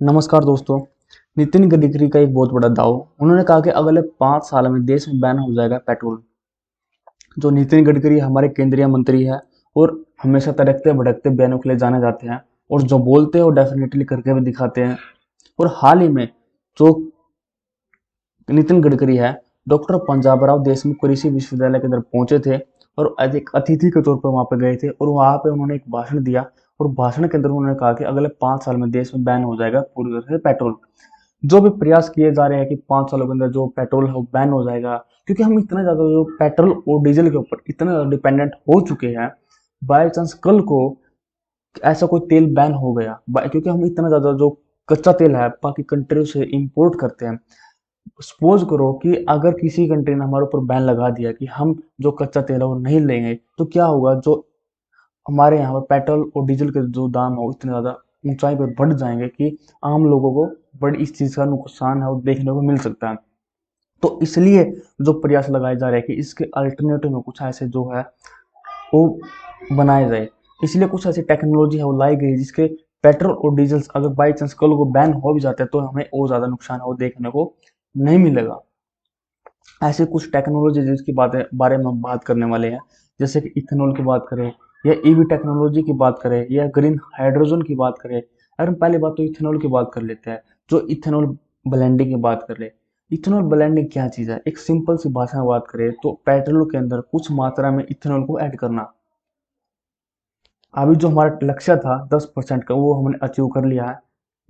नमस्कार दोस्तों। नितिन गडकरी का एक बहुत बड़ा दाव। उन्होंने कहा कि अगले 5 साल में देश में बैन हो जाएगा पेट्रोल। जो नितिन गडकरी हमारे केंद्रीय मंत्री है और हमेशा तड़कते भड़कते बयानों के लिए जाने जाते हैं, और जो बोलते हैं वो डेफिनेटली करके भी दिखाते हैं। और हाल ही में जो नितिन गडकरी है, डॉक्टर पंजाब राव देशमुख कृषि विश्वविद्यालय के अंदर पहुंचे थे और एक अतिथि के तौर पर वहां पर गए थे, और वहां पे उन्होंने एक भाषण दिया। और भाषण के अंदर उन्होंने कहा कि अगले 5 साल में देश में बैन हो जाएगा पूरी तरह से पेट्रोल। जो भी प्रयास किए जा रहे हैं कि 5 सालों के अंदर जो पेट्रोल है वो बैन हो जाएगा, क्योंकि हम इतना ज्यादा जो पेट्रोल और डीजल के ऊपर इतना ज्यादा डिपेंडेंट हो चुके हैं। बाई चांस कल को ऐसा कोई तेल बैन हो गया, क्योंकि हम इतना ज्यादा जो कच्चा तेल है बाकी कंट्रियों से इंपोर्ट करते हैं। सपोज करो कि अगर किसी कंट्री ने हमारे ऊपर बैन लगा दिया कि हम जो कच्चा तेल है वो नहीं लेंगे, तो क्या होगा? जो हमारे यहाँ पर पेट्रोल और डीजल के जो दाम है वो इतने ज़्यादा ऊंचाई पर बढ़ जाएंगे कि आम लोगों को बड़ी इस चीज़ का नुकसान है वो देखने को मिल सकता है। तो इसलिए जो प्रयास लगाए जा रहे हैं कि इसके अल्टरनेटिव में कुछ ऐसे जो है वो बनाए जाए। इसलिए कुछ ऐसी टेक्नोलॉजी है वो लाई गई जिसके पेट्रोल और डीजल अगर बाई चांस कल को बैन हो भी जाते हैं तो हमें और ज़्यादा नुकसान है वो देखने को नहीं मिलेगा। ऐसे कुछ टेक्नोलॉजी जिसकी बारे में हम बात करने वाले हैं, जैसे कि इथेनॉल की बात करें या ईवी टेक्नोलॉजी की बात करें या ग्रीन हाइड्रोजन की बात करें। अगर हम पहली बात तो इथेनॉल की बात कर लेते हैं, जो इथेनॉल ब्लेंडिंग की बात कर ले। इथेनॉल ब्लेंडिंग क्या चीज़ है? एक सिंपल सी भाषा में बात करें तो पेट्रोल के अंदर कुछ मात्रा में इथेनॉल को ऐड करना। अभी जो हमारा लक्ष्य था 10% का वो हमने अचीव कर लिया है।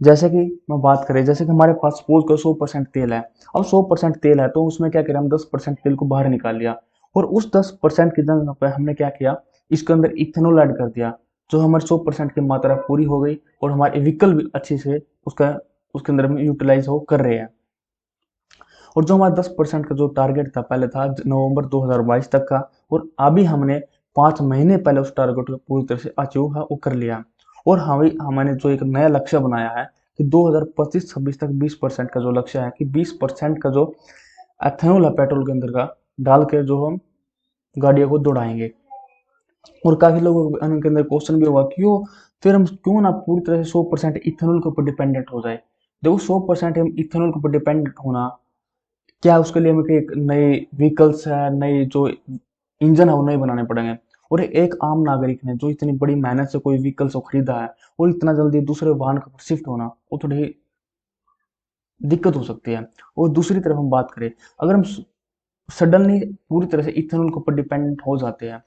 जैसे कि मैं बात करें, जैसे कि हमारे पास सपोज करो 100% तेल है। अब 100% तेल है तो उसमें क्या करें, हम 10% तेल को बाहर निकाल लिया, और उस 10% की जगह पे हमने क्या किया, इसके अंदर इथेनॉल ऐड कर दिया। जो हमारी 100% की मात्रा पूरी हो गई और हमारे व्हीकल भी अच्छे से उसका उसके अंदर में यूटिलाइज हो कर रहे हैं। और जो हमारा 10% का जो टारगेट था पहले था नवंबर 2022 तक का, और अभी हमने 5 महीने पहले उस टारगेट को पूरी तरह से अचीव है वो कर लिया। और हमने जो एक नया लक्ष्य बनाया है कि 2025-26 तक 20% का जो लक्ष्य है कि 20% का जो एथेनॉल है पेट्रोल के अंदर का डाल के जो हम गाड़ियों को दौड़ाएंगे। और काफी लोगों के अंदर क्वेश्चन भी होगा, क्यों फिर हम क्यों ना पूरी तरह से 100% इथेनॉल के ऊपर डिपेंडेंट हो जाए। देखो 100% हम इथेनॉल के ऊपर डिपेंडेंट होना क्या है, उसके लिए हमें एक नए व्हीकल्स है, नए जो इंजन है वो नए बनाने पड़ेंगे। और एक आम नागरिक ने जो इतनी बड़ी मेहनत से कोई व्हीकल्स को खरीदा है और इतना जल्दी दूसरे वाहन का शिफ्ट होना वो थोड़ी दिक्कत हो सकती है। और दूसरी तरफ हम बात करें, अगर हम सडनली पूरी तरह से इथेनॉल के ऊपर डिपेंडेंट हो जाते हैं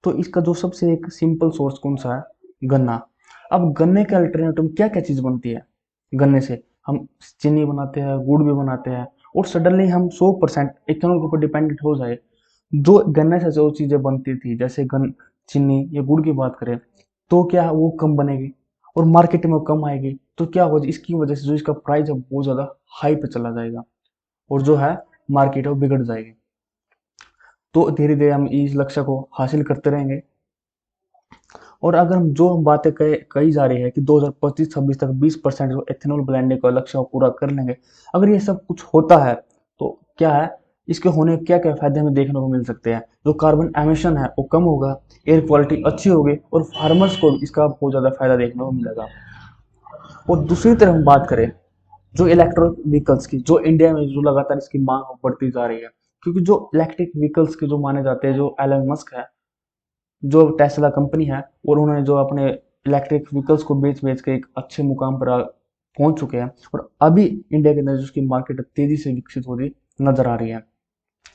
तो इसका जो सबसे एक सिंपल सोर्स कौन सा है? गन्ना। अब गन्ने के अल्टरनेटिव में क्या क्या चीज बनती है? गन्ने से हम चीनी बनाते हैं, गुड़ भी बनाते हैं। और सडनली हम 100% इथेनॉल के ऊपर डिपेंडेंट हो जाए, जो गन्ने से जो चीजें बनती थी जैसे चीनी या गुड़ की बात करें, तो क्या वो कम बनेगी और मार्केट में कम आएगी, तो क्या होगा, इसकी वजह से जो इसका प्राइस है बहुत ज्यादा हाई पे चला जाएगा और जो है मार्केट है वो बिगड़ जाएगी। तो धीरे धीरे हम इस लक्ष्य को हासिल करते रहेंगे। और अगर हम जो हम बातें कही जा रही है कि 2025-26 तक 20% जो एथेनॉल ब्लेंडिंग का लक्ष्य पूरा कर लेंगे, अगर ये सब कुछ होता है तो क्या है, इसके होने क्या क्या फायदे हमें देखने को मिल सकते हैं? जो कार्बन एमिशन है वो कम होगा, एयर क्वालिटी अच्छी होगी और फार्मर्स को इसका बहुत ज़्यादा फायदा देखने को मिलेगा। और दूसरी तरफ हम बात करें जो इलेक्ट्रिक व्हीकल्स की, जो इंडिया में जो लगातार इसकी मांग बढ़ती जा रही है, क्योंकि जो इलेक्ट्रिक व्हीकल्स के जो माने जाते हैं, जो एलन मस्क है, जो टेस्ला कंपनी है, और उन्होंने जो अपने इलेक्ट्रिक व्हीकल्स को बेच बेच के एक अच्छे मुकाम पर पहुंच चुके हैं, और अभी इंडिया के अंदर जिसकी मार्केट तेजी से विकसित होती नजर आ रही है।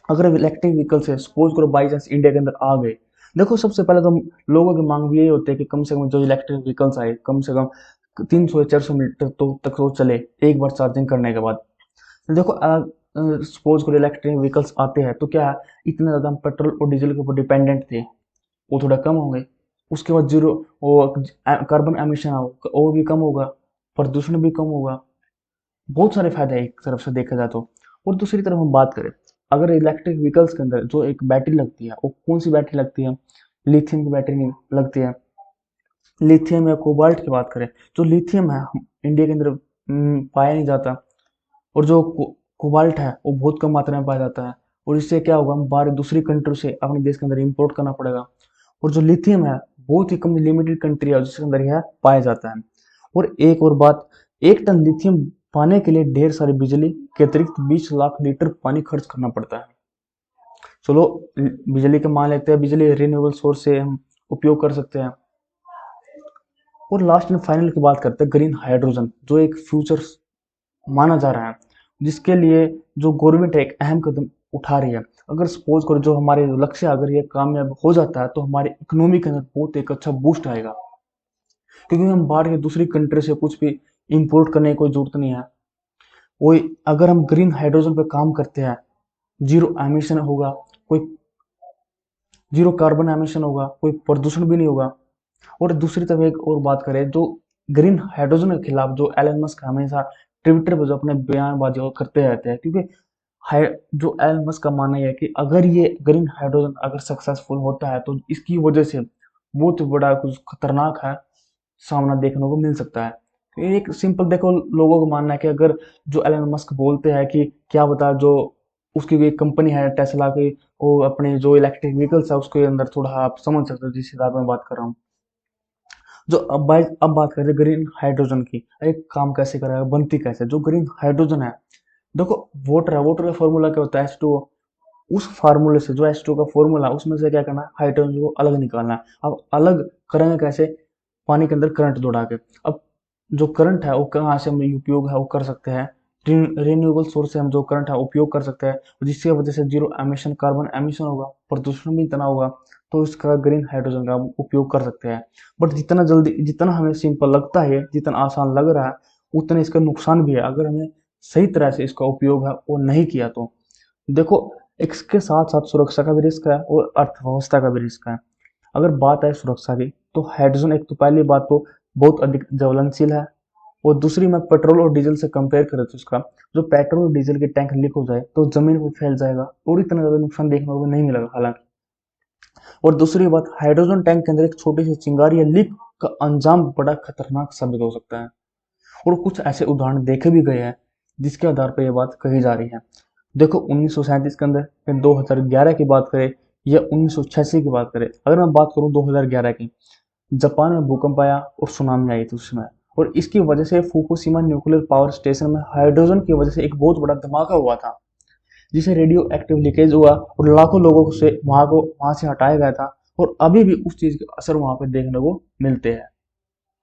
अगर इलेक्ट्रिक व्हीकल से सपोज करो बाई चांस इंडिया के अंदर आ गए, देखो सबसे पहले तो लोगों की मांग भी यही होती है कि कम से कम जो इलेक्ट्रिक व्हीकल्स आए कम से कम 300 या 400 मीटर तो तक तो चले एक बार चार्जिंग करने के बाद। तो देखो सपोज करो इलेक्ट्रिक व्हीकल्स आते हैं तो क्या है, इतने ज़्यादा हम पेट्रोल और डीजल के ऊपर डिपेंडेंट थे वो थोड़ा कम होंगे। उसके बाद जीरो वो कार्बन एमिशन वो भी कम होगा, प्रदूषण भी कम होगा। बहुत सारे फायदे हैं एक तरफ से देखा जाए तो। और दूसरी तरफ हम बात करें, अगर इलेक्ट्रिक व्हीकल्स के अंदर जो एक बैटरी लगती है वो कौन सी बैटरी लगती है? लिथियम की बैटरी लगती है। लिथियम या कोबाल्ट की बात करें, जो लिथियम है इंडिया के अंदर पाया नहीं जाता, और जो कोबाल्ट है वो बहुत कम मात्रा में पाया जाता है। और इससे क्या होगा, हम बाहर दूसरी कंट्री से अपने देश के अंदर इंपोर्ट करना पड़ेगा। और जो लिथियम है बहुत ही कम लिमिटेड कंट्री है जिसके अंदर यह पाया जाता है। और एक और बात, एक टन लिथियम पाने के लिए ढेर सारी बिजली के अतिरिक्त 20 लाख लीटर पानी खर्च करना पड़ता है। चलो बिजली का मान लेते हैं, बिजली रिन्यूएबल सोर्स से हम उपयोग कर सकते हैं। और लास्ट एंड फाइनल की बात करते हैं ग्रीन हाइड्रोजन, जो एक फ्यूचर माना जा रहा है, जिसके लिए जो गवर्नमेंट है एक अहम कदम उठा रही है। अगर सपोज करो जो हमारे लक्ष्य अगर ये कामयाब हो जाता है तो हमारी इकोनॉमी के अंदर बहुत एक अच्छा बूस्ट आएगा, क्योंकि हम बाहर के दूसरी कंट्री से कुछ भी इंपोर्ट करने की कोई जरूरत नहीं है। वही अगर हम ग्रीन हाइड्रोजन पे काम करते हैं, जीरो एमिशन होगा, कोई जीरो कार्बन एमिशन होगा, कोई प्रदूषण भी नहीं होगा। और दूसरी तरफ एक और बात करें, जो ग्रीन हाइड्रोजन के खिलाफ जो एलन मस्क हमेशा ट्विटर पर जो अपने बयानबाजी करते रहते हैं, क्योंकि जो एलन मस्क का मानना है कि अगर ये ग्रीन हाइड्रोजन अगर सक्सेसफुल होता है तो इसकी वजह से बहुत बड़ा कुछ खतरनाक है सामना देखने को मिल सकता है। तो एक सिंपल देखो, लोगों को मानना है कि अगर जो एलन मस्क बोलते हैं कि क्या बता, जो उसकी एक कंपनी है टेस्ला की, वो अपने जो इलेक्ट्रिक व्हीकल्स है उसके अंदर थोड़ा आप समझ सकते हो जिस हिसाब में बात कर रहा हूँ। जो अब बात करें ग्रीन हाइड्रोजन की, एक काम कैसे करेगा, बनती कैसे जो ग्रीन हाइड्रोजन है। देखो वाटर है, वाटर का फॉर्मूला क्या होता है, H2O। उस फार्मूले से जो H2O का फॉर्मूला उसमें से क्या करना है, हाइड्रोजन को अलग निकालना है। अब अलग करेंगे कैसे, पानी के अंदर करंट दौड़ा के। अब जो करंट है वो कहाँ से हम उपयोग है वो कर सकते हैं, रिन्यूएबल सोर्स से हम जो करंट है उपयोग कर सकते हैं, जिसकी वजह से जीरो एमिशन कार्बन एमिशन होगा, प्रदूषण भी इतना होगा। तो इसका ग्रीन हाइड्रोजन का हम उपयोग कर सकते हैं। बट जितना जल्दी, जितना हमें सिंपल लगता है, जितना आसान लग रहा है, उतना इसका नुकसान भी है अगर हमें सही तरह से इसका उपयोग है वो नहीं किया तो। देखो इसके साथ साथ सुरक्षा का भी रिस्क है और अर्थव्यवस्था का भी रिस्क है। अगर बात है सुरक्षा की, तो हाइड्रोजन एक तो पहली बात तो बहुत अधिक ज्वलनशील है, और दूसरी मैं पेट्रोल और डीजल से कंपेयर करें तो इसका जो पेट्रोल और डीजल की टैंक लीक हो जाए तो जमीन पर फैल जाएगा और इतना ज्यादा नुकसान देखने को नहीं मिलेगा हालांकि। और दूसरी बात, हाइड्रोजन टैंक के अंदर एक छोटी सी चिंगारी या लीक का अंजाम बड़ा खतरनाक साबित हो सकता है। और कुछ ऐसे उदाहरण देखे भी गए हैं जिसके आधार पर यह बात कही जा रही है। देखो 1937 के अंदर, फिर 2011 की बात करें या 1986 की बात करें, अगर मैं बात करूं 2011 की, जापान में भूकंप आया और सुनामी आई थी उसमें। और इसकी वजह से फुकुशिमा न्यूक्लियर पावर स्टेशन में हाइड्रोजन की वजह से एक बहुत बड़ा धमाका हुआ था, जिसे रेडियो एक्टिव लीकेज हुआ और लाखों लोगों से वहां से हटाया गया था। और अभी भी उस चीज के असर वहां पे देखने को मिलते हैं।